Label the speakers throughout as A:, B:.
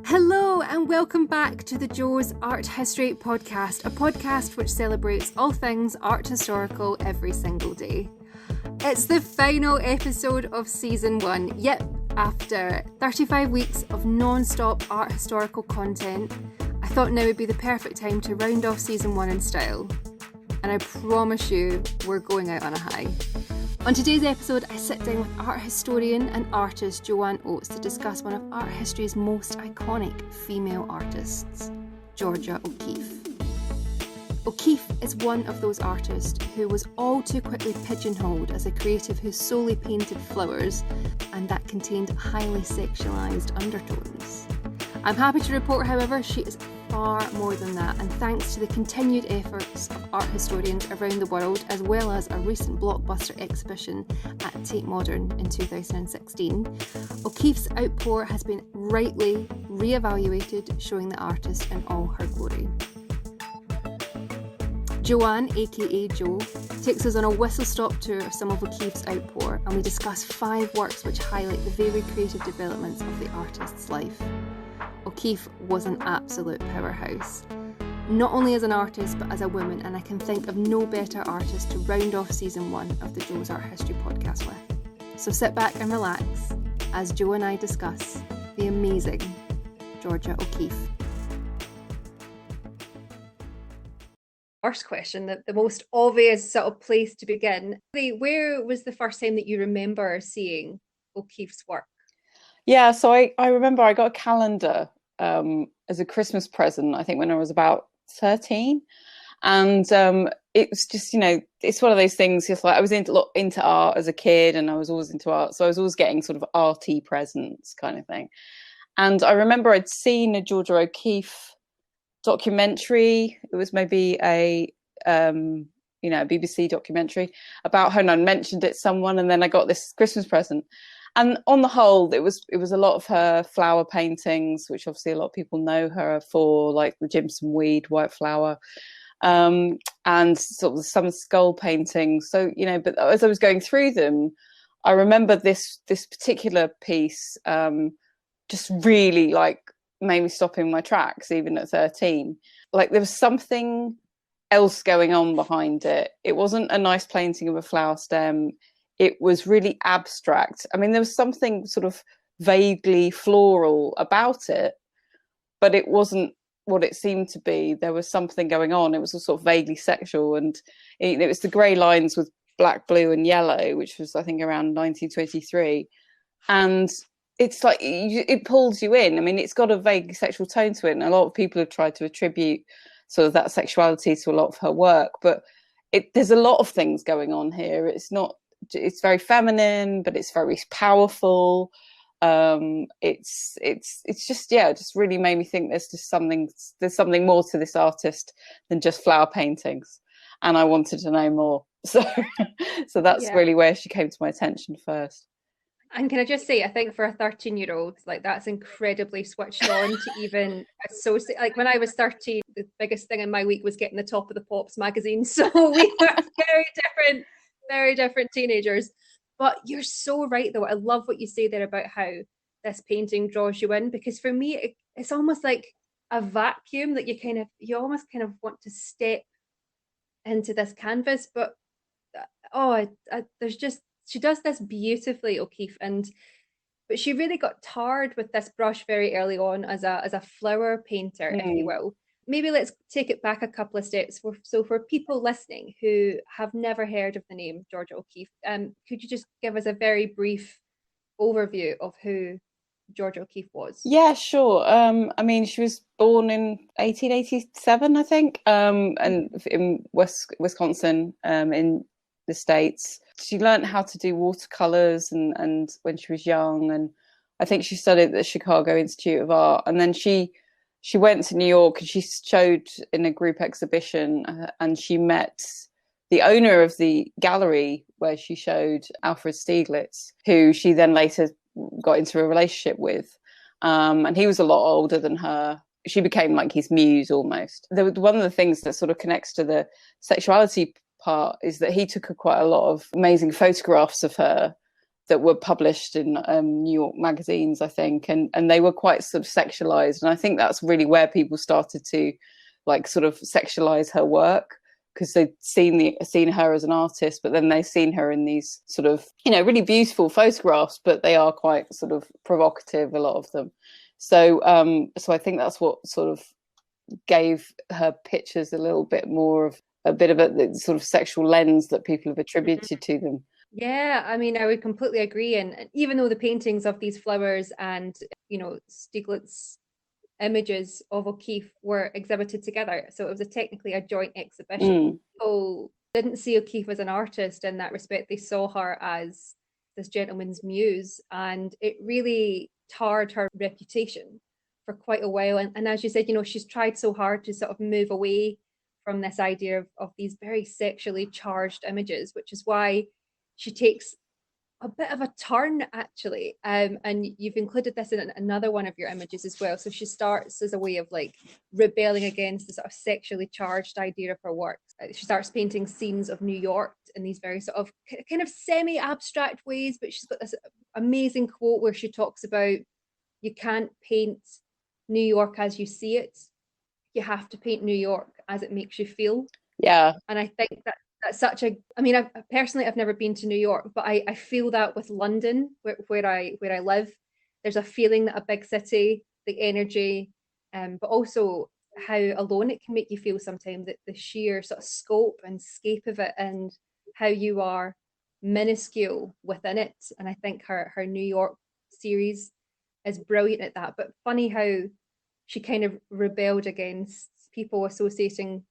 A: Hello and welcome back to the Jo's Art History Podcast, a podcast which celebrates all things art historical every single day. It's the final episode of season 1. Yep, after 35 weeks of non-stop art historical content, I thought now would be the perfect time to round off season 1 in style. And I promise you, we're going out on a high. On today's episode, I sit down with art historian and artist Joanne Oatts to discuss one of art history's most iconic female artists, Georgia OKeeffe. OKeeffe is one of those artists who was all too quickly pigeonholed as a creative who solely painted flowers and that contained highly sexualised undertones. I'm happy to report, however, she is far more than that, and thanks to the continued efforts of art historians around the world, as well as a recent blockbuster exhibition at Tate Modern in 2016, OKeeffe's outpour has been rightly reevaluated, showing the artist in all her glory. Joanne, a.k.a. Jo, takes us on a whistle-stop tour of some of OKeeffe's outpour, and we discuss 5 works which highlight the very creative developments of the artist's life. OKeeffe was an absolute powerhouse, not only as an artist but as a woman, and I can think of no better artist to round off season 1 of the Jo's Art History podcast with. So sit back and relax as Jo and I discuss the amazing Georgia OKeeffe. First question, the most obvious sort of place to begin. Where was the first time that you remember seeing OKeeffe's work?
B: Yeah, so I remember I got a calendar as a Christmas present, I think when I was about 13. And it was just, it's one of those things, just like I was into art as a kid, and I was always into art. So I was always getting sort of arty presents kind of thing. And I remember I'd seen a Georgia OKeeffe documentary. It was maybe a BBC documentary about her, and I mentioned it to someone, and then I got this Christmas present. And on the whole, it was a lot of her flower paintings, which obviously a lot of people know her for, like the Jimson Weed, White Flower, and sort of some skull paintings. So, but as I was going through them, I remember this particular piece just really made me stop in my tracks, even at 13. Like there was something else going on behind it. It wasn't a nice painting of a flower stem. It was really abstract. I mean, there was something sort of vaguely floral about it, but it wasn't what it seemed to be. There was something going on. It was sort of vaguely sexual, and it was the grey lines with black, blue and yellow, which was, I think, around 1923. And it's like, it pulls you in. I mean, it's got a vaguely sexual tone to it, and a lot of people have tried to attribute sort of that sexuality to a lot of her work, but there's a lot of things going on here. It's very feminine, but it's very powerful. It's just, it just really made me think there's something more to this artist than just flower paintings, and I wanted to know more. So that's really where she came to my attention first.
A: And can I just say, I think for a 13-year-old, that's incredibly switched on to even associate. Like when I was 13, the biggest thing in my week was getting the top of the Pops magazine. So we were very different teenagers. But you're so right, though. I love what you say there about how this painting draws you in, because for me, it's almost like a vacuum that you almost kind of want to step into this canvas. But she does this beautifully, OKeeffe, but she really got tarred with this brush very early on as a flower painter, if you will. Maybe let's take it back a couple of steps. So for people listening who have never heard of the name Georgia OKeeffe, could you just give us a very brief overview of who Georgia OKeeffe was? Yeah,
B: sure. I mean, she was born in 1887, I think, and in Wisconsin, in the States. She learned how to do watercolors and when she was young, and I think she studied at the Chicago Institute of Art, and then she went to New York and she showed in a group exhibition, and she met the owner of the gallery where she showed, Alfred Stieglitz, who she then later got into a relationship with, and he was a lot older than her. She became like his muse almost. One of the things that sort of connects to the sexuality part is that he took quite a lot of amazing photographs of her that were published in New York magazines, I think, and they were quite sort of sexualized. And I think that's really where people started to like sort of sexualize her work, because they'd seen her as an artist, but then they've seen her in these sort of, you know, really beautiful photographs, but they are quite sort of provocative, a lot of them. So I think that's what sort of gave her pictures a little bit more of a bit of a sort of sexual lens that people have attributed to them.
A: Yeah, I mean, I would completely agree. And even though the paintings of these flowers and, you know, Stieglitz's images of O'Keeffe were exhibited together, so it was technically a joint exhibition. People didn't see O'Keeffe as an artist in that respect. They saw her as this gentleman's muse, and it really tarred her reputation for quite a while. And as you said, you know, she's tried so hard to sort of move away from this idea of these very sexually charged images, which is why she takes a bit of a turn, actually. And you've included this in another one of your images as well. So she starts as a way of like rebelling against the sort of sexually charged idea of her work. She starts painting scenes of New York in these very sort of kind of semi-abstract ways, but she's got this amazing quote where she talks about, you can't paint New York as you see it. You have to paint New York as it makes you feel.
B: Yeah.
A: And I think that's such a, I mean, I've never been to New York, but I feel that with London, where I live. There's a feeling that a big city, the energy, but also how alone it can make you feel sometimes, that the sheer sort of scope and scape of it, and how you are minuscule within it. And I think her New York series is brilliant at that. But funny how she kind of rebelled against people associating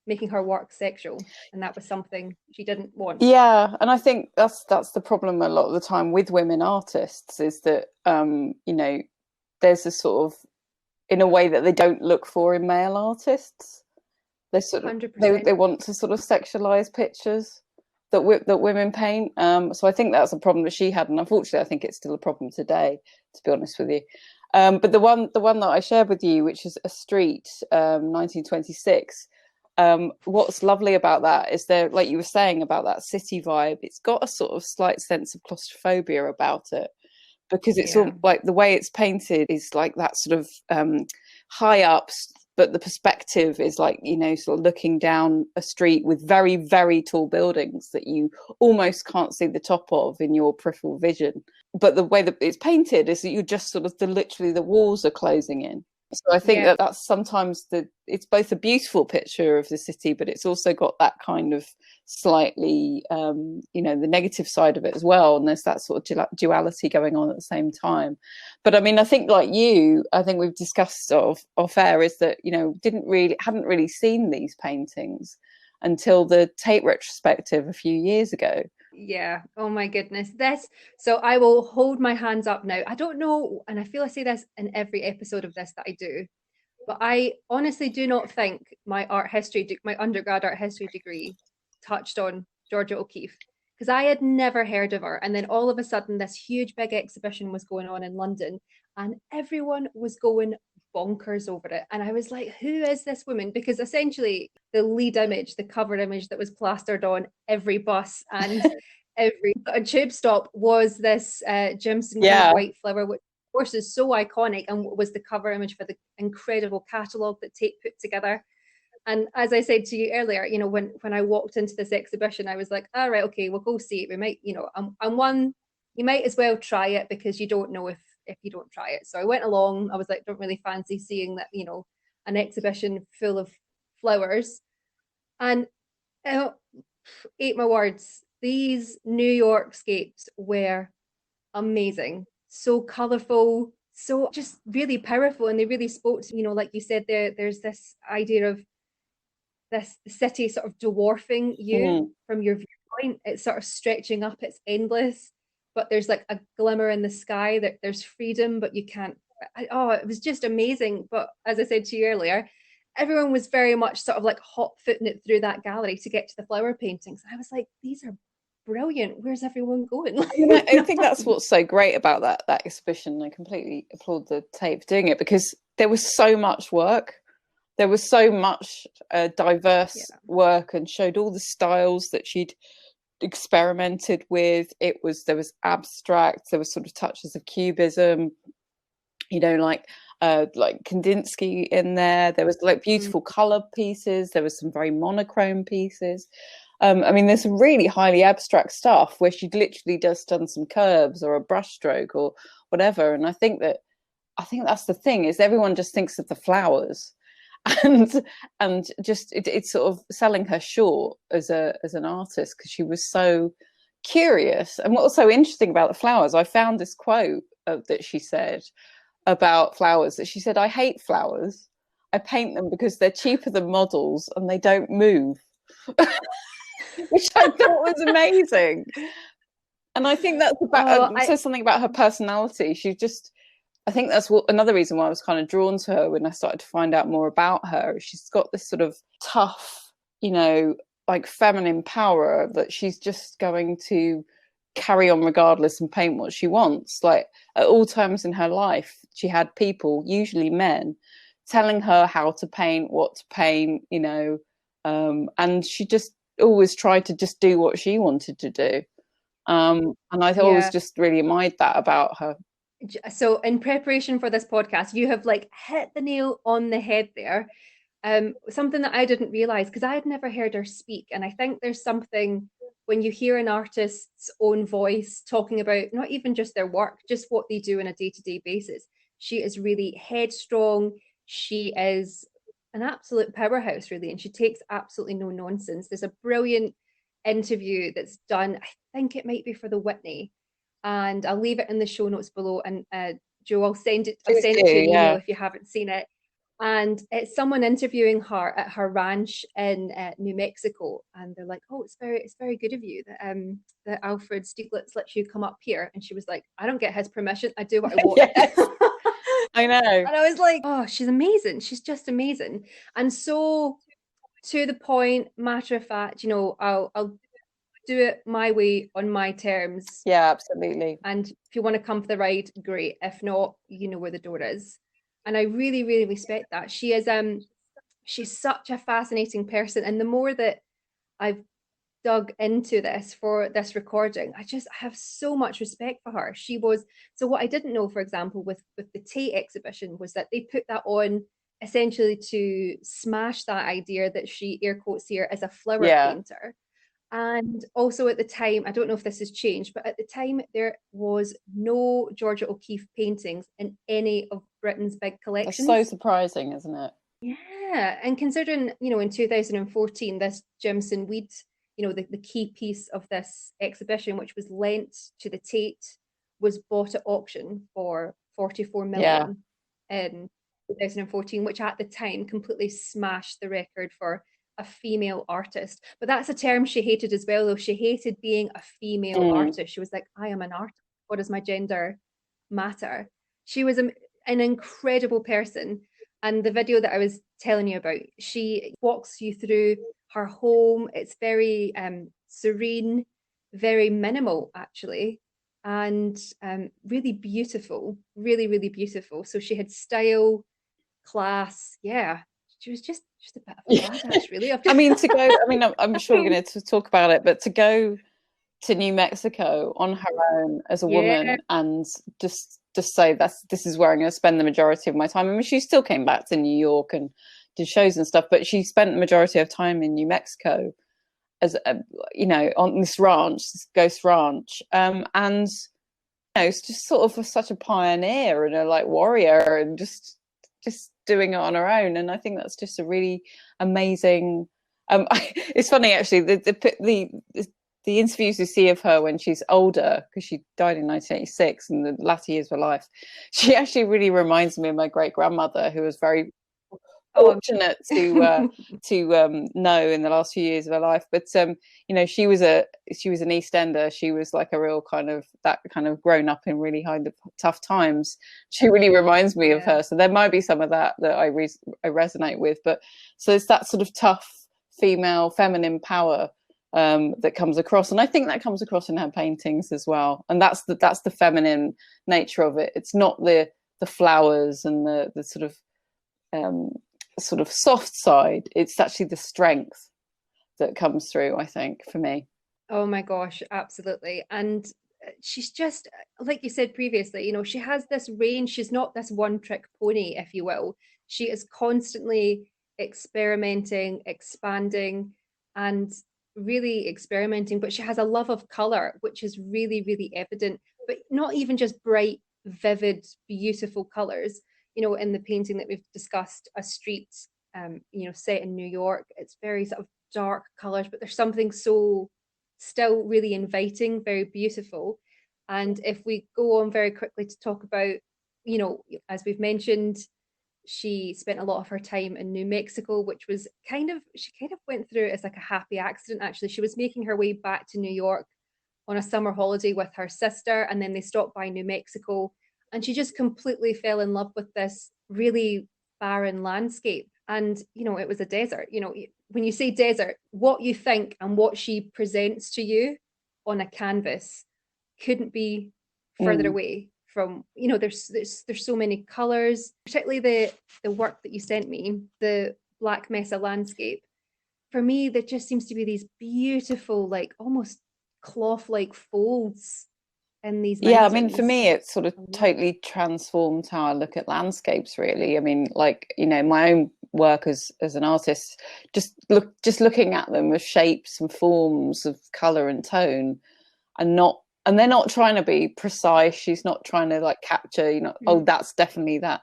A: making her work sexual, and that was something she didn't want.
B: Yeah, and I think that's the problem a lot of the time with women artists, is that you know, there's a sort of, in a way that they don't look for in male artists. They sort of they want to sort of sexualize pictures that women paint. So I think that's a problem that she had, and unfortunately I think it's still a problem today, to be honest with you. But the one that I shared with you, which is a street, 1926. What's lovely about that is, there, like you were saying about that city vibe, it's got a sort of slight sense of claustrophobia about it, because it's all like the way it's painted is like that sort of high ups, but the perspective is like, you know, sort of looking down a street with very, very tall buildings that you almost can't see the top of in your peripheral vision. But the way that it's painted is that you just sort of, literally the walls are closing in. So I think that's sometimes it's both a beautiful picture of the city, but it's also got that kind of slightly, you know, the negative side of it as well. And there's that sort of duality going on at the same time. But I mean, I think like you, I think we've discussed sort of off air, is that, you know, hadn't really seen these paintings until the Tate retrospective a few years ago.
A: Yeah. Oh my goodness. So I will hold my hands up now. I don't know, and I feel I say this in every episode of this that I do, but I honestly do not think my undergrad art history degree touched on Georgia OKeeffe, because I had never heard of her. And then all of a sudden this huge big exhibition was going on in London, and everyone was going bonkers over it. And I was like, who is this woman? Because essentially the lead image, the cover image that was plastered on every bus and every tube stop was this Jimson white flower, which of course is so iconic and was the cover image for the incredible catalogue that Tate put together. And as I said to you earlier, you know, when I walked into this exhibition, I was like, all right, okay, we'll go see it. We might, you know, I'm one, you might as well try it, because you don't know if you don't try it. So I went along. I was like, don't really fancy seeing that, you know, an exhibition full of flowers. And ate my words, these New York scapes were amazing. So colourful, so just really powerful. And they really spoke to, you know, like you said, there's this idea of this city sort of dwarfing you from your viewpoint. It's sort of stretching up, it's endless, but there's like a glimmer in the sky, that there's freedom, but you can't. It was just amazing. But as I said to you earlier, everyone was very much sort of like hot-footing it through that gallery to get to the flower paintings. I was like, these are brilliant. Where's everyone going?
B: I think that's what's so great about that exhibition. I completely applaud the Tate for doing it, because there was so much work. There was so much diverse work, and showed all the styles that she'd experimented with. There was abstract, there was sort of touches of cubism, you know, like Kandinsky in there. There was like beautiful color pieces. There was some very monochrome pieces. I mean, there's some really highly abstract stuff where she'd literally just done some curves or a brushstroke or whatever. And I think that's the thing, is everyone just thinks of the flowers, and just it's sort of selling her short as an artist, because she was so curious. And what's so interesting about the flowers, I found this quote that she said about flowers, that she said, "I hate flowers. I paint them because they're cheaper than models and they don't move." Which I thought was amazing. And I think that's about says something about her personality. I think that's another reason why I was kind of drawn to her when I started to find out more about her. She's got this sort of tough, you know, like feminine power that she's just going to carry on regardless and paint what she wants. Like at all times in her life, she had people, usually men, telling her how to paint, what to paint, you know, and she just always tried to just do what she wanted to do. And I always just really admired that about her.
A: So in preparation for this podcast, you have like hit the nail on the head there. Something that I didn't realize, because I had never heard her speak. And I think there's something when you hear an artist's own voice talking about not even just their work, just what they do on a day-to-day basis. She is really headstrong. She is an absolute powerhouse, really, and she takes absolutely no nonsense. There's a brilliant interview that's done, I think it might be for the Whitney, and I'll leave it in the show notes below. And Joe, I'll send it to you an email if you haven't seen it. And it's someone interviewing her at her ranch in New Mexico, and they're like, "Oh, it's very good of you that Alfred Stieglitz lets you come up here." And she was like, "I don't get his permission. I do what I want."
B: Yes. I know.
A: And I was like, "Oh, she's amazing. She's just amazing." And so to the point, matter of fact, you know, I'll do it my way on my terms.
B: Yeah, absolutely.
A: And if you want to come for the ride, great. If not, you know where the door is. And I really, really respect that. She's such a fascinating person. And the more that I've dug into this for this recording, I have so much respect for her. So what I didn't know, for example, with the Tate exhibition, was that they put that on essentially to smash that idea that she, air quotes here, as a flower painter. And also at the time, I don't know if this has changed, but at the time there was no Georgia OKeeffe paintings in any of Britain's big collections.
B: That's so surprising, isn't it?
A: Yeah, and considering, you know, in 2014, this Jimson Weed, you know, the key piece of this exhibition, which was lent to the Tate, was bought at auction for 44 million in 2014, which at the time completely smashed the record for a female artist. But that's a term she hated as well, though. She hated being a female artist. She was like, "I am an artist. What does my gender matter?" She was an incredible person. And the video that I was telling you about, she walks you through her home. It's very serene, very minimal, actually, and really beautiful, really, really beautiful. So she had style, class. Yeah, she was just a bit of a badass, really.
B: I mean, I'm sure we're going to talk about it, but to go to New Mexico on her own as a woman and just say this is where I'm going to spend the majority of my time. I mean, she still came back to New York and did shows and stuff, but she spent the majority of time in New Mexico as you know, on this ranch, this ghost ranch, and you know, it's just sort of such a pioneer and a like warrior, and just doing it on her own. And I think that's just a really amazing. It's funny actually, the interviews you see of her when she's older, because she died in 1986 in the latter years of her life, she actually really reminds me of my great grandmother, who was very fortunate to know in the last few years of her life. But you know, she was an East Ender. She was like a real kind of grown up in really tough times. She really reminds me of her. So there might be some of that I resonate with. But so it's that sort of tough female feminine power that comes across, and I think that comes across in her paintings as well. And that's the feminine nature of it. It's not the flowers and the sort of soft side. It's actually the strength that comes through, I think, for me.
A: Oh my gosh, absolutely. And she's just, like you said previously, she has this range. She's not this one trick pony, if you will. She is constantly experimenting, expanding, and really experimenting. But she has a love of color, which is really, really evident, but not even just bright, vivid, beautiful colors. In the painting that we've discussed, a street, set in New York, it's very sort of dark colors, but there's something so still really inviting, very beautiful. And if we go on very quickly to talk about, as we've mentioned, she spent a lot of her time in New Mexico, which was she kind of went through it as like a happy accident, actually. She was making her way back to New York on a summer holiday with her sister, and then they stopped by New Mexico, and she just completely fell in love with this really barren landscape. And it was a desert. When you say desert, what you think and what she presents to you on a canvas couldn't be further away from, there's so many colors, particularly the work that you sent me, the Black Mesa landscape. For me, there just seems to be these beautiful, like almost cloth-like folds in these
B: Yeah, I mean, for
A: mountains.
B: me, it sort of totally transformed how I look at landscapes, really. I mean, like, my own work as an artist, just looking at them as shapes and forms of color and tone, and they're not trying to be precise. She's not trying to like capture, oh, that's definitely that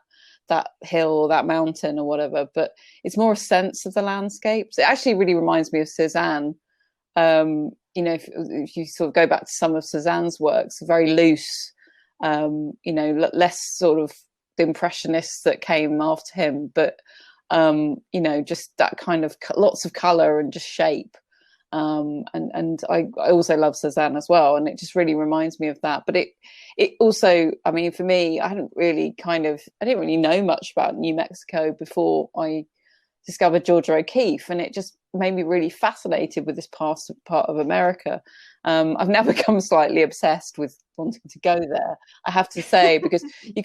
B: hill or that mountain or whatever, but it's more a sense of the landscapes. It actually really reminds me of Cézanne. If you sort of go back to some of Cézanne's works, very loose, less sort of the impressionists that came after him, but just that kind of lots of color and just shape. And I also love Cézanne as well, and it just really reminds me of that. But it also, I mean, for me, I didn't really know much about New Mexico before I discovered Georgia OKeeffe, and it just made me really fascinated with this part of America. I've now become slightly obsessed with wanting to go there, I have to say, because you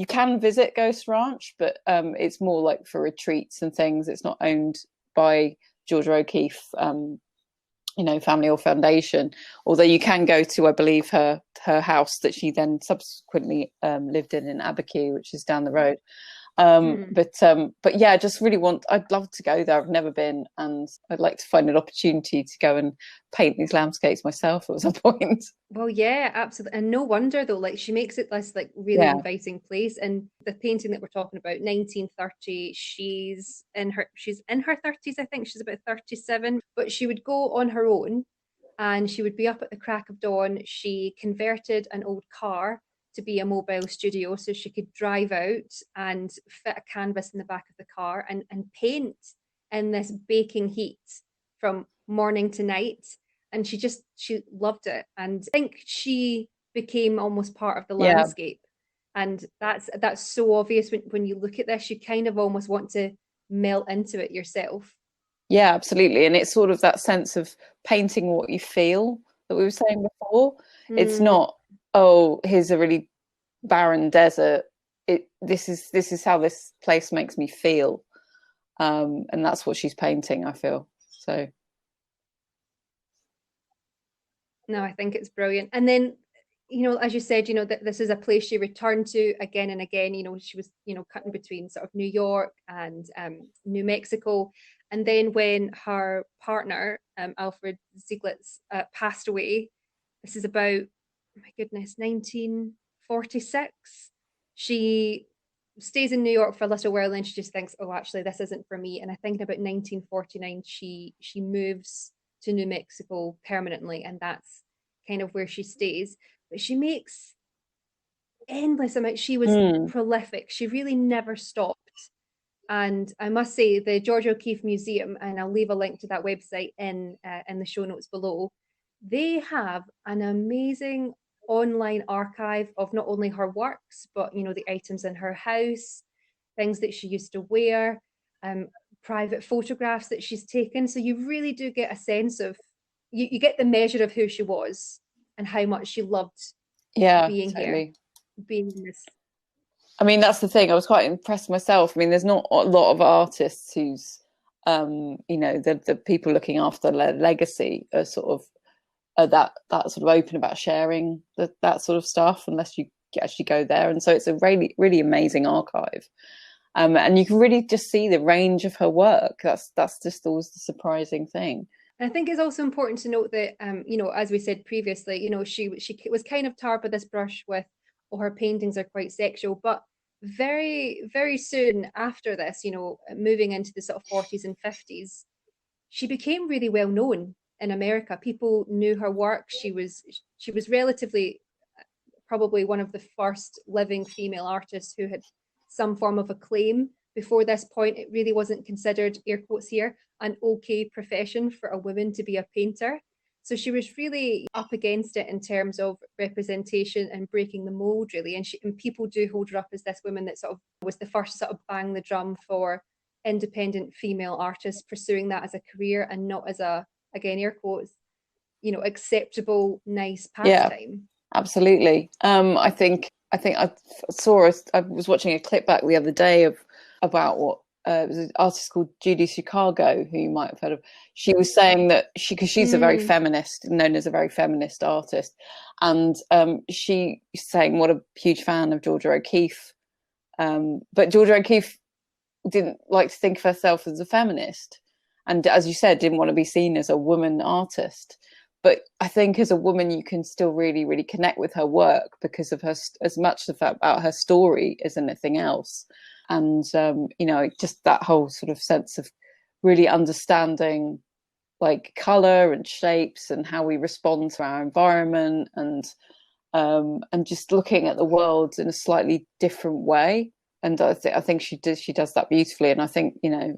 B: can visit Ghost Ranch, but it's more like for retreats and things. It's not owned by Georgia OKeeffe, family or foundation, although you can go to, I believe, her house that she then subsequently lived in Abiquiu, which is down the road. But yeah, I just really I'd love to go there. I've never been, and I'd like to find an opportunity to go and paint these landscapes myself at some point.
A: Well, yeah, absolutely. And no wonder though, like she makes it this like really inviting place. And the painting that we're talking about, 1930, she's in her 30s, I think. She's about 37, but she would go on her own and she would be up at the crack of dawn. She converted an old car to be a mobile studio, so she could drive out and fit a canvas in the back of the car and paint in this baking heat from morning to night. And she loved it, and I think she became almost part of the landscape. And that's so obvious when you look at this. You kind of almost want to melt into it yourself.
B: Yeah, absolutely. And it's sort of that sense of painting what you feel that we were saying before. It's not, oh, here's a really barren desert. This is how this place makes me feel. And that's what she's painting, I feel. So
A: no, I think it's brilliant. And then, as you said, that this is a place she returned to again and again. She was, cutting between sort of New York and New Mexico. And then when her partner, Alfred Stieglitz, passed away, this is about, oh my goodness, 1946. She stays in New York for a little while, and she just thinks, oh, actually, this isn't for me. And I think about 1949, she moves to New Mexico permanently, and that's kind of where she stays. But she makes endless amounts. She was prolific. She really never stopped. And I must say, the Georgia OKeeffe Museum, and I'll leave a link to that website in the show notes below, they have an amazing online archive of not only her works, but the items in her house, things that she used to wear, private photographs that she's taken. So you really do get a sense of, you get the measure of who she was and how much she loved being here, being in this.
B: I mean, that's the thing. I was quite impressed myself. I mean, there's not a lot of artists whose you know, the people looking after their legacy are sort of that sort of open about sharing that sort of stuff, unless you actually go there. And so it's a really, really amazing archive. And you can really just see the range of her work. That's just always the surprising thing.
A: I think it's also important to note that, you know, as we said previously, you know, she was kind of tarred with this brush with, oh, her paintings are quite sexual, but very, very soon after this, you know, moving into the sort of 40s and 50s, she became really well known in America. People knew her work. She was relatively probably one of the first living female artists who had some form of acclaim. Before this point, it really wasn't considered, air quotes here, an okay profession for a woman to be a painter. So she was really up against it in terms of representation and breaking the mold, really. And people do hold her up as this woman that sort of was the first to sort of bang the drum for independent female artists pursuing that as a career and not as a, again, air quotes, you know, acceptable, nice pastime.
B: Absolutely. I think I was watching a clip back the other day about what it was an artist called Judy Chicago, who you might have heard of. She was saying that because she's a very feminist, known as a very feminist artist, and she was saying what a huge fan of Georgia OKeeffe. But Georgia OKeeffe didn't like to think of herself as a feminist, and as you said, didn't want to be seen as a woman artist. But I think as a woman, you can still really, really connect with her work because of her, as much about her story as anything else. And, you know, just that whole sort of sense of really understanding like color and shapes and how we respond to our environment, and just looking at the world in a slightly different way. And I think she does that beautifully. And I think, you know,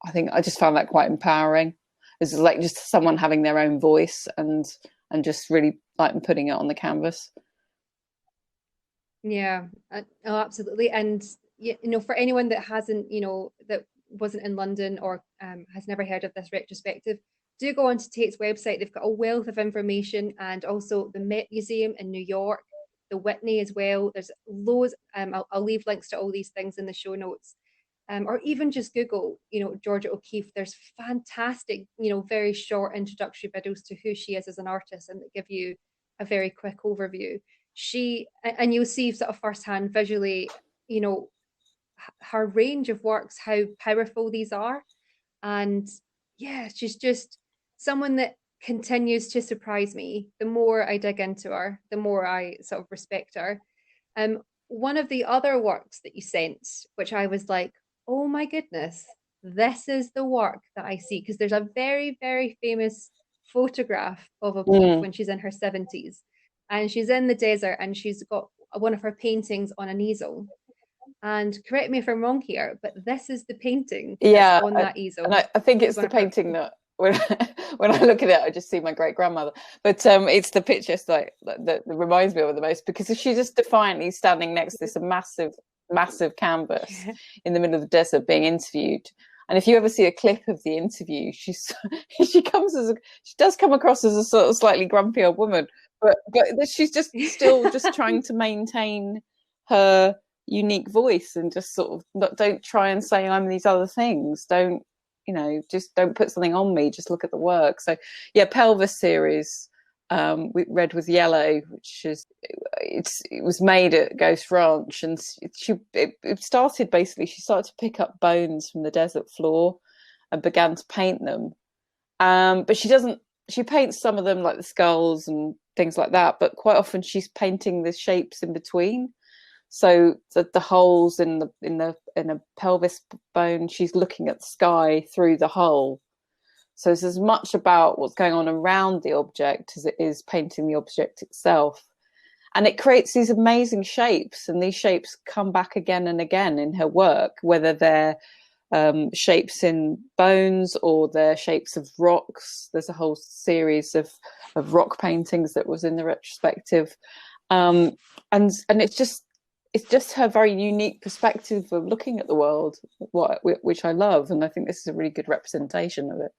B: I just found that quite empowering. It's like just someone having their own voice and just really like putting it on the canvas.
A: Yeah, oh, absolutely. And you know, for anyone that hasn't, you know, that wasn't in London or has never heard of this retrospective, do go onto Tate's website. They've got a wealth of information, and also the Met Museum in New York, the Whitney as well. There's loads. I'll leave links to all these things in the show notes. Or even just Google, you know, Georgia OKeeffe. There's fantastic, you know, very short introductory videos to who she is as an artist, and that give you a very quick overview. And you'll see sort of firsthand visually, you know, her range of works, how powerful these are. And yeah, she's just someone that continues to surprise me. The more I dig into her, the more I sort of respect her. One of the other works that you sent, which I was like, oh my goodness, this is the work that I see. Because there's a very, very famous photograph of OKeeffe when she's in her 70s. And she's in the desert and she's got one of her paintings on an easel. And correct me if I'm wrong here, but this is the painting that's on that easel.
B: And I think it's the painting that when I look at it, I just see my great grandmother. But it's the picture that reminds me of it the most, because she's just defiantly standing next to this massive canvas in the middle of the desert being interviewed. And if you ever see a clip of the interview, she does come across as a sort of slightly grumpy old woman, but she's just still just trying to maintain her unique voice and just sort of don't try and say I'm these other things. Don't, you know, just don't put something on me. Just look at the work. So yeah, Pelvis series, Red with Yellow, which is it was made at Ghost Ranch, and it started basically. She started to pick up bones from the desert floor and began to paint them. But she paints some of them like the skulls and things like that. But quite often she's painting the shapes in between. So the holes in a pelvis bone, she's looking at the sky through the hole. So it's as much about what's going on around the object as it is painting the object itself. And it creates these amazing shapes, and these shapes come back again and again in her work, whether they're shapes in bones or they're shapes of rocks. There's a whole series of rock paintings that was in the retrospective. And it's just her very unique perspective of looking at the world, which I love. And I think this is a really good representation of it.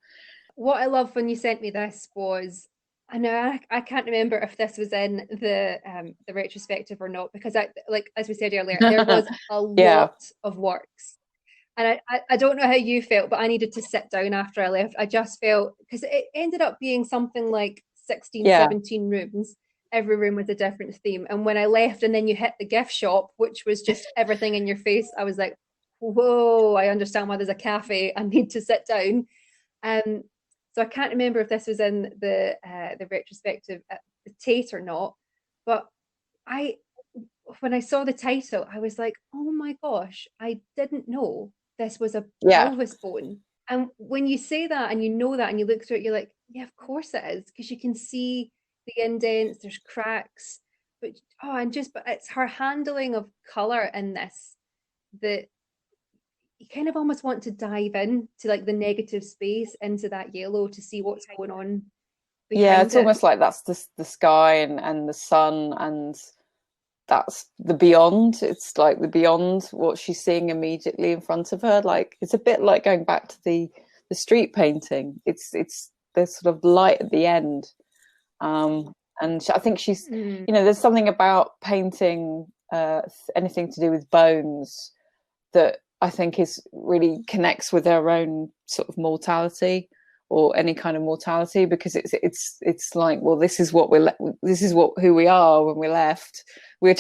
A: What I love when you sent me this was, I know I can't remember if this was in the retrospective or not, because as we said earlier, there was a lot of works. And I don't know how you felt, but I needed to sit down after I left. I just felt, because it ended up being something like 16,
B: Yeah.
A: 17 rooms. Every room was a different theme. And when I left and then you hit the gift shop, which was just everything in your face, I was like, whoa, I understand why there's a cafe. I need to sit down. So I can't remember if this was in the retrospective at the Tate or not, but when I saw the title, I was like, oh my gosh, I didn't know this was a pelvis bone. And when you say that and you know that and you look through it, you're like, yeah, of course it is, because you can see the indents, there's cracks, but it's her handling of color in this that you kind of almost want to dive in to like the negative space into that yellow to see what's going on behind
B: it's almost like that's the sky and the sun, and that's the beyond. It's like the beyond what she's seeing immediately in front of her. Like, it's a bit like going back to the street painting. It's there's sort of light at the end, and I think she's you know, there's something about painting anything to do with bones that I think is really connects with her own sort of mortality, or any kind of mortality, because it's like, well, this is what who we are when we left. We're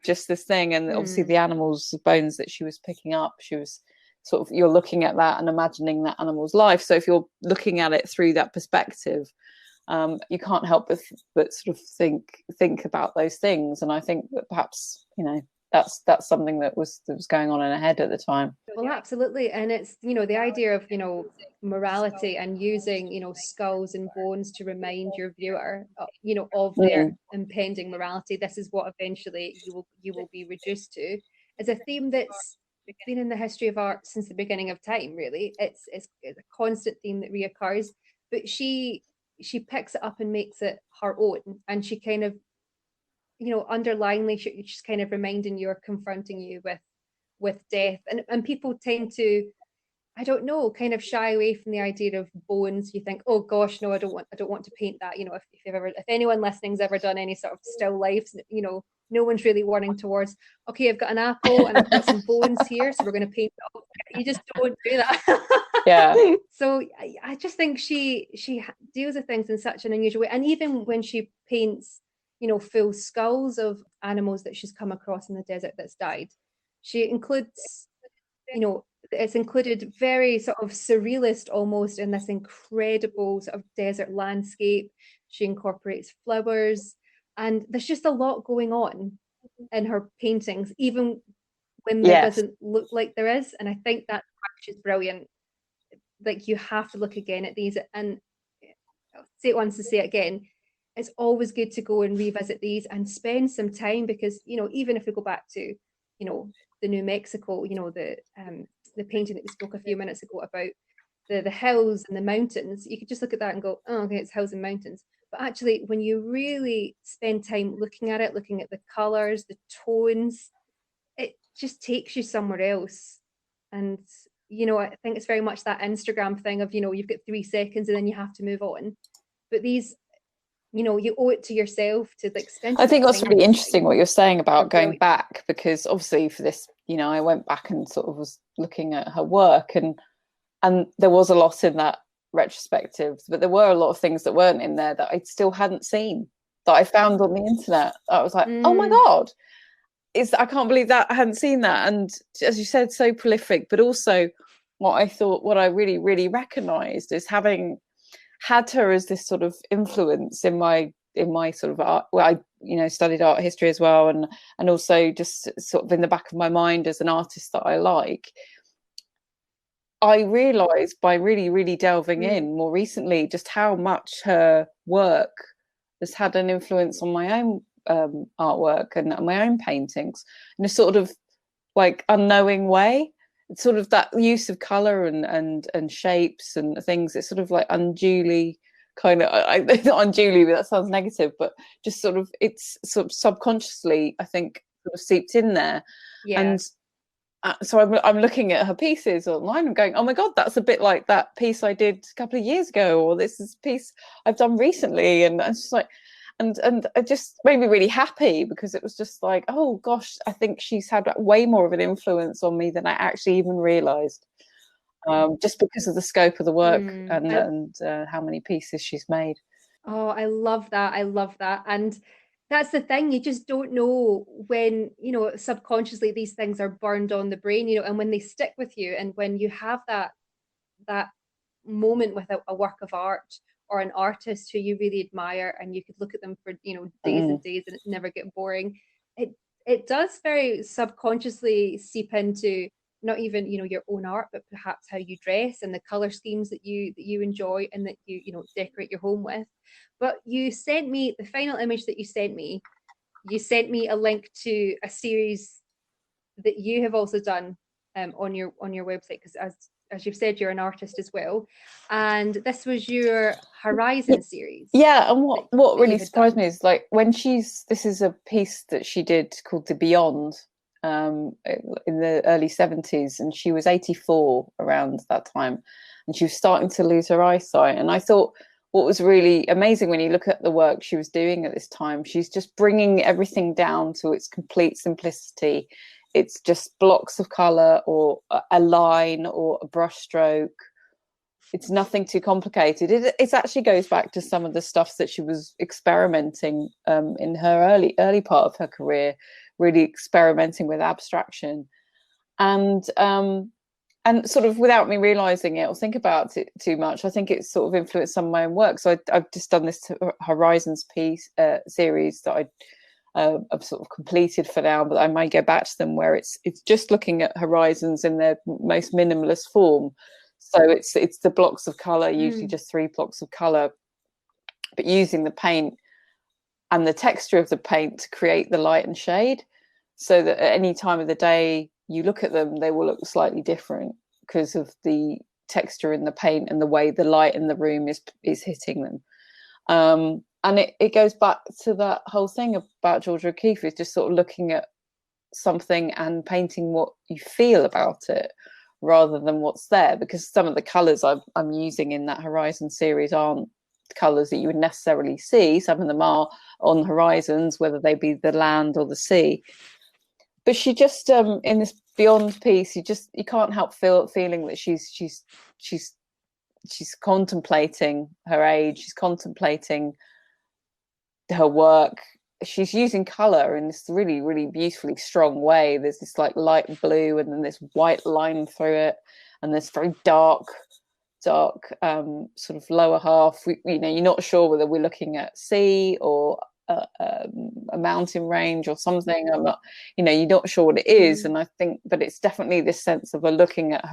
B: just this thing. And obviously the animals' bones that she was picking up, she was sort of, you're looking at that and imagining that animal's life. So if you're looking at it through that perspective, you can't help but sort of think about those things. And I think that perhaps, you know, that's something that was going on in her head at the time.
A: Well, absolutely. And it's, you know, the idea of, you know, morality and using, you know, skulls and bones to remind your viewer, you know, of their impending morality. This is what eventually you will be reduced to, is a theme that's been in the history of art since the beginning of time, really. It's a constant theme that reoccurs, but she picks it up and makes it her own. And she kind of, you know, underlyingly, she's kind of reminding you or confronting you with death. And people tend to, I don't know, kind of shy away from the idea of bones. You think, oh gosh, no, I don't want to paint that. You know, if anyone listening's ever done any sort of still lifes, you know, no one's really warning towards, okay, I've got an apple and I've got some bones here, so we're going to paint it up. You just don't do that.
B: Yeah.
A: So I just think she deals with things in such an unusual way. And even when she paints, you know, full skulls of animals that she's come across in the desert that's died, she includes, you know, it's included very sort of surrealist almost in this incredible sort of desert landscape. She incorporates flowers, and there's just a lot going on in her paintings, even when there doesn't look like there is. And I think that's why she's brilliant. Like, you have to look again at these, and I'll say it once to say it again. It's always good to go and revisit these and spend some time, because, you know, even if we go back to, you know, the New Mexico, you know, the painting that we spoke a few minutes ago about the hills and the mountains, you could just look at that and go, oh, okay, it's hills and mountains. But actually, when you really spend time looking at it, looking at the colors, the tones, it just takes you somewhere else. And, you know, I think it's very much that Instagram thing of, you know, you've got 3 seconds and then you have to move on. But these, you know, you owe it to yourself to like spend.
B: I think that's really interesting what you're saying about going back, because obviously for this, you know, I went back and sort of was looking at her work, and there was a lot in that retrospective, but there were a lot of things that weren't in there that I still hadn't seen, that I found on the internet. I was like, oh my God, I can't believe that I hadn't seen that. And as you said, so prolific, but also what I really, really recognized is having had her as this sort of influence in my sort of art. Well, I, you know, studied art history as well, and also just sort of in the back of my mind as an artist that I like. I realized by really, really delving in more recently just how much her work has had an influence on my own artwork and my own paintings in a sort of like unknowing way. It's sort of that use of color and shapes and things. It's sort of like unduly kind of, not unduly, but that sounds negative, but just sort of, it's sort of subconsciously, I think, sort of seeped in there. Yeah. And so I'm looking at her pieces online and going, oh my God, that's a bit like that piece I did a couple of years ago, or this is a piece I've done recently. And it's just like, and it just made me really happy, because it was just like, oh gosh, I think she's had way more of an influence on me than I actually even realized, just because of the scope of the work and how many pieces she's made.
A: Oh, I love that. I love that. And that's the thing, you just don't know when, subconsciously these things are burned on the brain, and when they stick with you, and when you have that moment with a work of art or an artist who you really admire, and you could look at them for days and days and it never get boring. It does very subconsciously seep into not even your own art, but perhaps how you dress and the color schemes that you enjoy and that you decorate your home with. But you sent me the final image that you sent me. You sent me a link to a series that you have also done on your website, because as you've said, you're an artist as well, and this was your Horizon series.
B: Yeah, and what really surprised me is, like, when this is a piece that she did called The Beyond, in the early 70s, and she was 84 around that time, and she was starting to lose her eyesight. And I thought what was really amazing, when you look at the work she was doing at this time, she's just bringing everything down to its complete simplicity. It's just blocks of color or a line or a brush stroke. It's nothing too complicated. It actually goes back to some of the stuff that she was experimenting in her early part of her career, really experimenting with abstraction, and sort of without me realizing it or think about it too much, I think it's sort of influenced some of my own work. So I've just done this Horizons piece series that I've sort of completed for now, but I might go back to them, where it's just looking at horizons in their most minimalist form. So it's the blocks of color, usually just 3 blocks of color, but using the paint and the texture of the paint to create the light and shade, so that at any time of the day you look at them, they will look slightly different because of the texture in the paint and the way the light in the room is hitting them. And it goes back to that whole thing about Georgia OKeeffe, is just sort of looking at something and painting what you feel about it rather than what's there, because some of the colours I'm using in that Horizon series aren't colours that you would necessarily see. Some of them are on horizons, whether they be the land or the sea. But she just in this Beyond piece, you can't help feeling that she's contemplating her age, she's contemplating her work. She's using color in this really, really beautifully strong way. There's this like light blue and then this white line through it, and this very dark sort of lower half. You're not sure whether we're looking at sea or a mountain range or something. I'm not, you're not sure what it is. And I think, but it's definitely this sense of looking at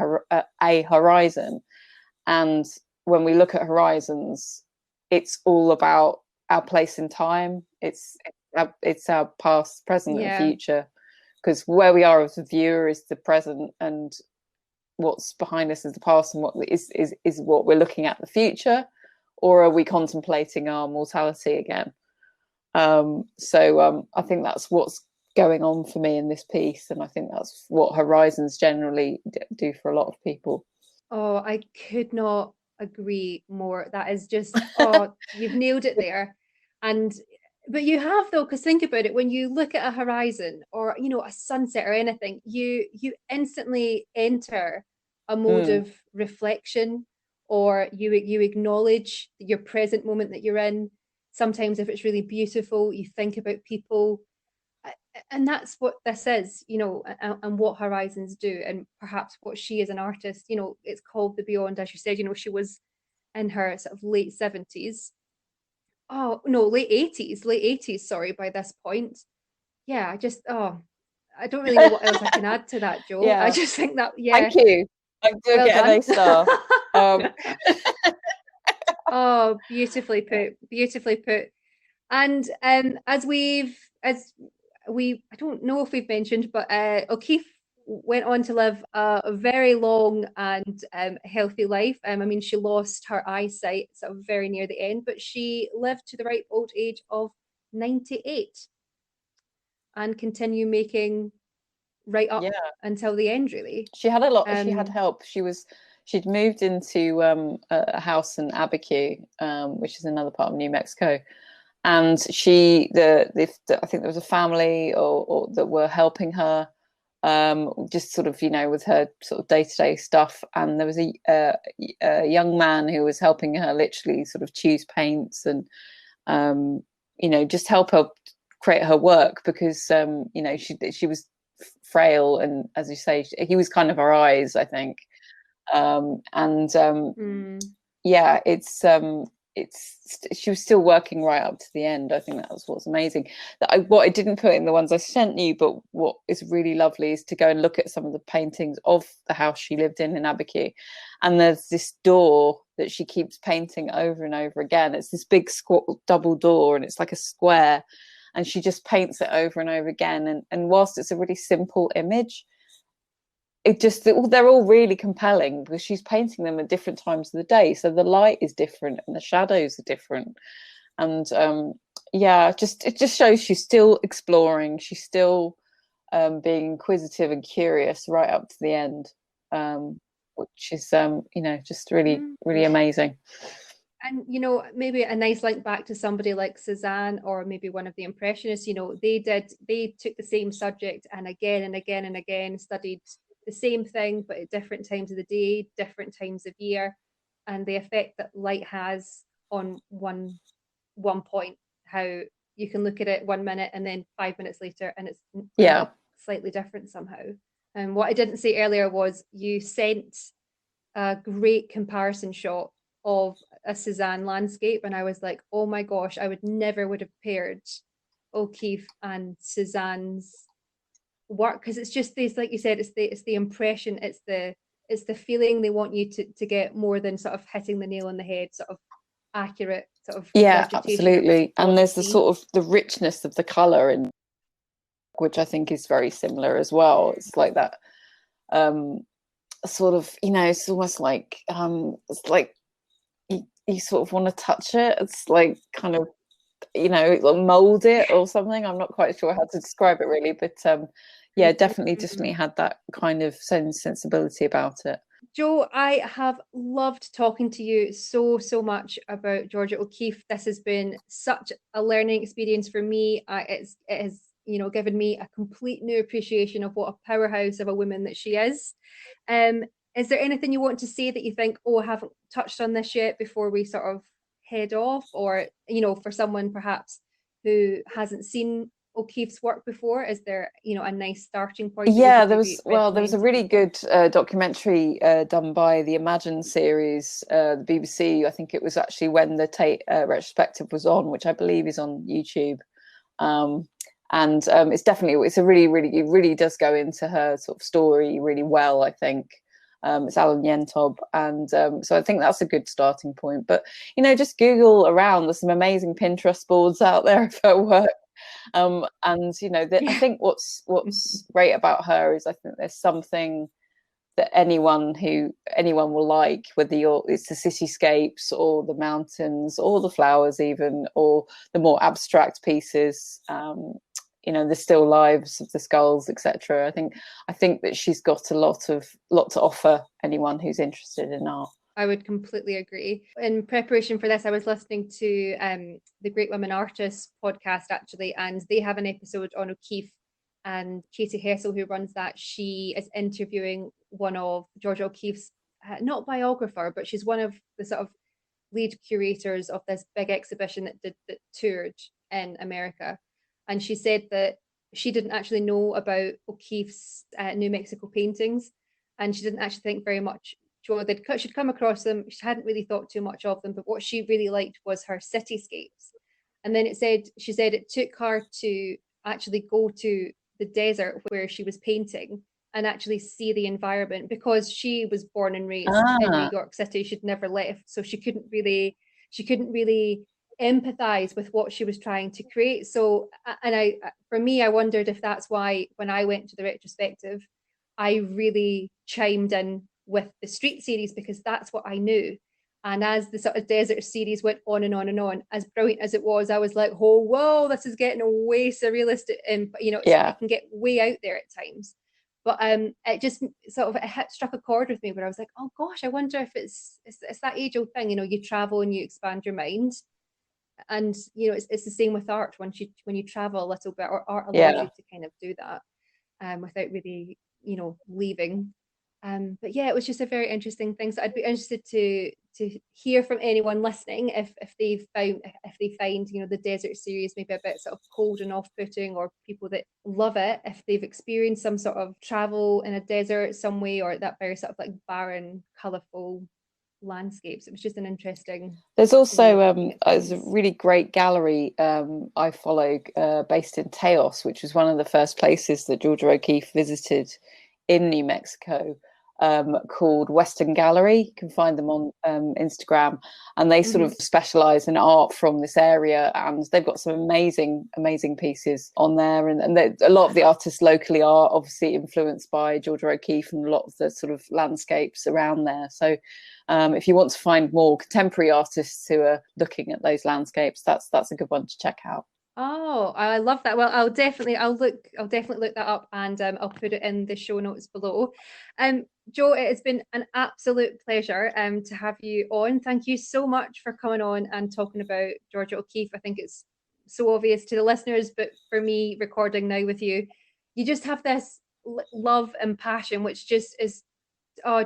B: a horizon. And when we look at horizons, it's all about our place in time. It's our past, present, and future, because where we are as a viewer is the present, and what's behind us is the past, and what is what we're looking at, the future, or are we contemplating our mortality again? So I think that's what's going on for me in this piece, and I think that's what horizons generally do for a lot of people.
A: Oh, I could not agree more. That is just, you've nailed it there. But you have, though, because think about it, when you look at a horizon or a sunset or anything, you instantly enter a mode of reflection, or you acknowledge your present moment that you're in. Sometimes if it's really beautiful, you think about people. And that's what this is, and what horizons do, and perhaps what she as an artist, it's called The Beyond, as you said. She was in her sort of late 70s. Oh no, late 80s, sorry, by this point. Yeah, I don't really know what else I can add to that, Jo. I just think that,
B: thank you. I do well get done. A star.
A: Oh, beautifully put. And as I don't know if we've mentioned, but OKeeffe went on to live a very long and healthy life. I mean, she lost her eyesight sort of very near the end, but she lived to the ripe old age of 98 and continue making right up until the end, really.
B: She had a lot. She had help. She'd moved into a house in Abiquiu, which is another part of New Mexico. and I think there was a family or that were helping her, just sort of, with her sort of day-to-day stuff. And there was a young man who was helping her literally sort of choose paints and, just help her create her work, because, she was frail. And as you say, he was kind of her eyes, I think. Yeah, it's she was still working right up to the end. I think that was what's amazing. What I didn't put in the ones I sent you, but what is really lovely is to go and look at some of the paintings of the house she lived in Abiquiu. And there's this door that she keeps painting over and over again. It's this big double door, and it's like a square, and she just paints it over and over again. And whilst it's a really simple image, they're all really compelling, because she's painting them at different times of the day, so the light is different and the shadows are different. And it just shows she's still exploring, she's still being inquisitive and curious right up to the end, which is just really, really amazing.
A: And, maybe a nice link back to somebody like Cézanne, or maybe one of the Impressionists. They took the same subject and again studied the same thing, but at different times of the day, different times of year, and the effect that light has on one point, how you can look at it 1 minute and then 5 minutes later and it's slightly different somehow. And what I didn't say earlier was you sent a great comparison shot of a Cézanne landscape, and I was like, oh my gosh, I would have paired O'Keeffe and Cézanne's work, because it's just this, like you said, it's the impression, it's the feeling they want you to get, more than sort of hitting the nail on the head, sort of accurate sort of
B: absolutely. And there's the sort of the richness of the color, and which I think is very similar as well. It's like that sort of, it's almost like it's like you sort of want to touch it. It's like kind of, mold it or something. I'm not quite sure how to describe it really, but definitely had that kind of sensibility about it.
A: Jo, I have loved talking to you so much about Georgia O'Keeffe. This has been such a learning experience for me. It has given me a complete new appreciation of what a powerhouse of a woman that she is. Is there anything you want to say that you think, I haven't touched on this yet, before we sort of head off? Or, for someone perhaps who hasn't seen O'Keeffe's work before, is there, a nice starting point?
B: There was a really good documentary done by the Imagine series, the BBC. I think it was actually when the Tate retrospective was on, which I believe is on YouTube. It's a really, it really does go into her sort of story really well, I think. It's Alan Yentob, and so I think that's a good starting point. But just Google around. There's some amazing Pinterest boards out there of her work, I think what's great about her is I think there's something that anyone will like, whether it's the cityscapes or the mountains or the flowers even, or the more abstract pieces. The still lives of the skulls, etc. I think that she's got a lot to offer anyone who's interested in art.
A: I would completely agree. In preparation for this, I was listening to the Great Women Artists podcast, actually, and they have an episode on O'Keeffe, and Katie Hessel, who runs that, she is interviewing one of Georgia O'Keeffe's, not biographer, but she's one of the sort of lead curators of this big exhibition that toured in America. And she said that she didn't actually know about O'Keeffe's New Mexico paintings, and she didn't actually think very much. She'd come across them, she hadn't really thought too much of them, but what she really liked was her cityscapes. And then she said it took her to actually go to the desert where she was painting and actually see the environment, because she was born and raised in New York City. She'd never left, so she couldn't really empathize with what she was trying to create. So, and for me, I wondered if that's why when I went to the retrospective, I really chimed in with the street series, because that's what I knew. And as the sort of desert series went on and on and on, as brilliant as it was, I was like, oh, whoa, this is getting way surrealistic. And, it can get way out there at times. But it just sort of struck a chord with me, where I was like, oh gosh, I wonder if it's that age old thing, you travel and you expand your mind. And it's the same with art. When you travel a little bit, or art allows you to kind of do that without really leaving. But yeah, it was just a very interesting thing. So I'd be interested to hear from anyone listening if they find the desert series maybe a bit sort of cold and off-putting, or people that love it, if they've experienced some sort of travel in a desert some way, or that very sort of like barren, colourful landscapes. It was just an interesting.
B: There's also there's a really great gallery I follow based in Taos, which was one of the first places that Georgia OKeeffe visited in New Mexico, called Western Gallery. You can find them on Instagram, and they sort of specialize in art from this area, and they've got some amazing pieces on there, and a lot of the artists locally are obviously influenced by Georgia OKeeffe and a lot of the sort of landscapes around there. So if you want to find more contemporary artists who are looking at those landscapes, that's a good one to check out.
A: Oh, I love that. Well, I'll definitely look that up, and I'll put it in the show notes below. Jo, it has been an absolute pleasure to have you on. Thank you so much for coming on and talking about Georgia OKeeffe. I think it's so obvious to the listeners, but for me, recording now with you, you just have this love and passion, which just is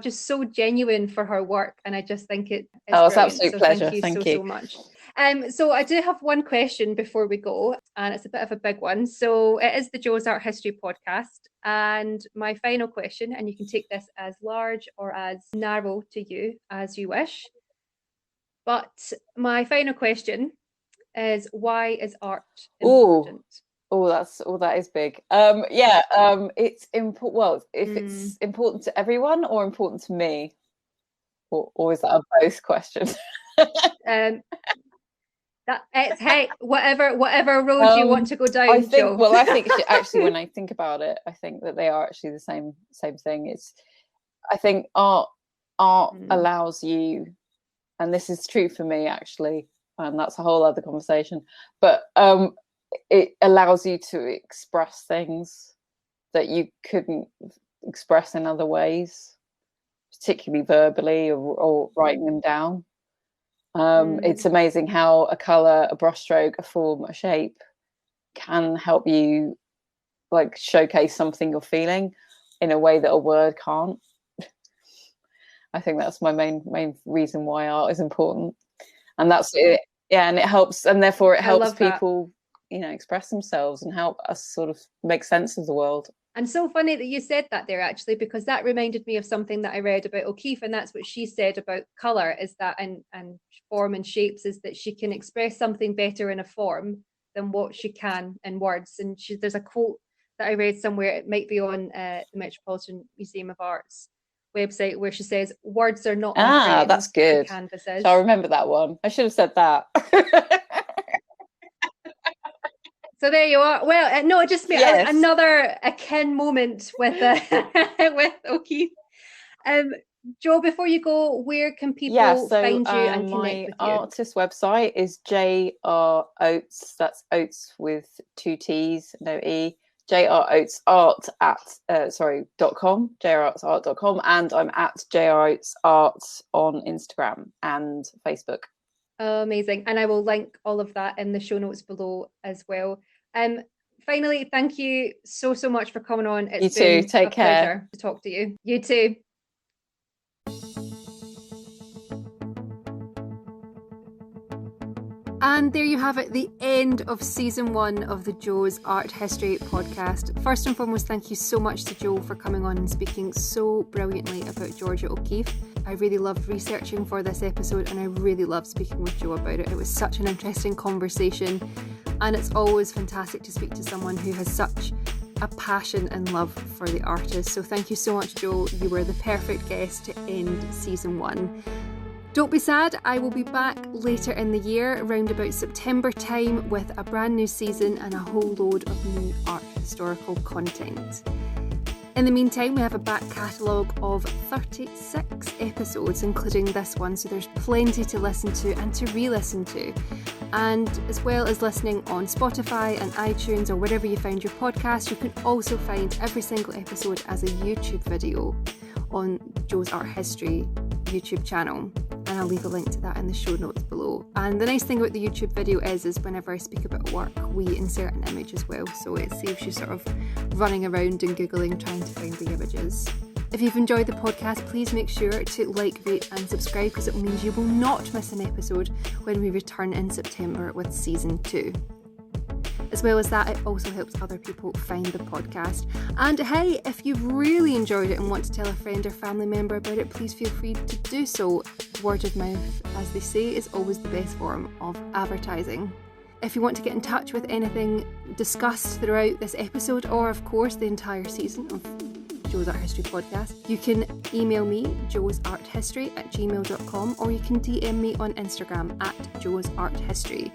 A: just so genuine for her work, and I just think it's
B: an absolute pleasure.
A: Thank you so much. So I do have one question before we go, and it's a bit of a big one. So it is the Jo's Art History podcast, and my final question, and you can take this as large or as narrow to you as you wish, but my final question is, why is art important?
B: That is big. It's important. Well, if it's important to everyone or important to me, or is that a both question? Hey, whatever road you want to go down. I think actually, when I think about it, I think that they are actually the same thing. I think art allows you, and this is true for me actually, and that's a whole other conversation, but it allows you to express things that you couldn't express in other ways, particularly verbally or writing them down. It's amazing how a colour, a brushstroke, a form, a shape can help you like showcase something you're feeling in a way that a word can't. I think that's my main reason why art is important, and that's it. Yeah, and it helps, and therefore it helps people express themselves and help us sort of make sense of the world.
A: And so funny that you said that there, actually, because that reminded me of something that I read about OKeeffe, and that's what she said about colour, is that and form and shapes, is that she can express something better in a form than what she can in words. And there's a quote that I read somewhere, it might be on the Metropolitan Museum of Art's website, where she says, words are not my friend,
B: that's good.
A: Canvases.
B: So I remember that one. I should have said that.
A: So there you are. Well, no, it just made another akin moment with with OKeeffe. Jo, before you go, where can people find you and connect with you?
B: My artist website is JR Oatts. That's Oats with 2 T's, no E. JR Oatts Art at .com, jroattsart.com, and I'm at JR Oatts Art on Instagram and Facebook.
A: Oh, amazing. And I will link all of that in the show notes below as well. Finally, thank you so much for coming on. It's been
B: Take care.
A: Pleasure to talk to you. You too. And there you have it, the end of season 1 of the Jo's Art History podcast. First and foremost, thank you so much to Jo for coming on and speaking so brilliantly about Georgia OKeeffe. I really loved researching for this episode, and I really loved speaking with Jo about it. It was such an interesting conversation, and it's always fantastic to speak to someone who has such a passion and love for the artist. So thank you so much, Jo. You were the perfect guest to end season 1. Don't be sad, I will be back later in the year, around about September time, with a brand new season and a whole load of new art historical content. In the meantime, we have a back catalogue of 36 episodes, including this one, so there's plenty to listen to and to re-listen to. And as well as listening on Spotify and iTunes or wherever you find your podcast, you can also find every single episode as a YouTube video on Jo's Art History YouTube channel. And and I'll leave a link to that in the show notes below. And the nice thing about the YouTube video is whenever I speak about work, we insert an image as well, so it saves you sort of running around and Googling trying to find the images. If you've enjoyed the podcast, please make sure to like, rate and subscribe, because it means you will not miss an episode when we return in September with season 2. As well as that, it also helps other people find the podcast. And hey, if you've really enjoyed it and want to tell a friend or family member about it, please feel free to do so. Word of mouth, as they say, is always the best form of advertising. If you want to get in touch with anything discussed throughout this episode, or of course the entire season of Joe's Art History podcast, you can email me, joesarthistory@gmail.com, or you can DM me on Instagram @joesarthistory.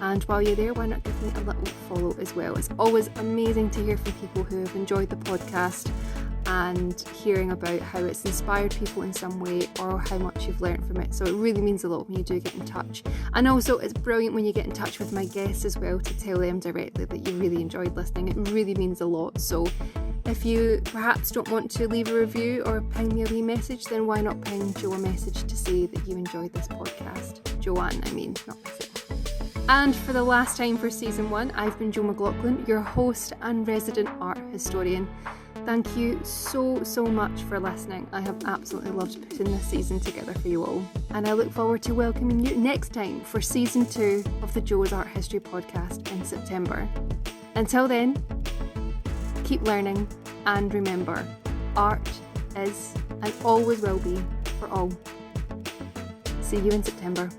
A: And while you're there, why not give me a little follow as well? It's always amazing to hear from people who have enjoyed the podcast and hearing about how it's inspired people in some way or how much you've learned from it. So it really means a lot when you do get in touch. And also it's brilliant when you get in touch with my guests as well to tell them directly that you really enjoyed listening. It really means a lot. So if you perhaps don't want to leave a review or ping me a wee message, then why not ping Joe a message to say that you enjoyed this podcast? Joanne, I mean, not myself. And for the last time for season 1, I've been Jo McLaughlin, your host and resident art historian. Thank you so much for listening. I have absolutely loved putting this season together for you all. And I look forward to welcoming you next time for season 2 of the Joe's Art History podcast in September. Until then, keep learning and remember, art is and always will be for all. See you in September.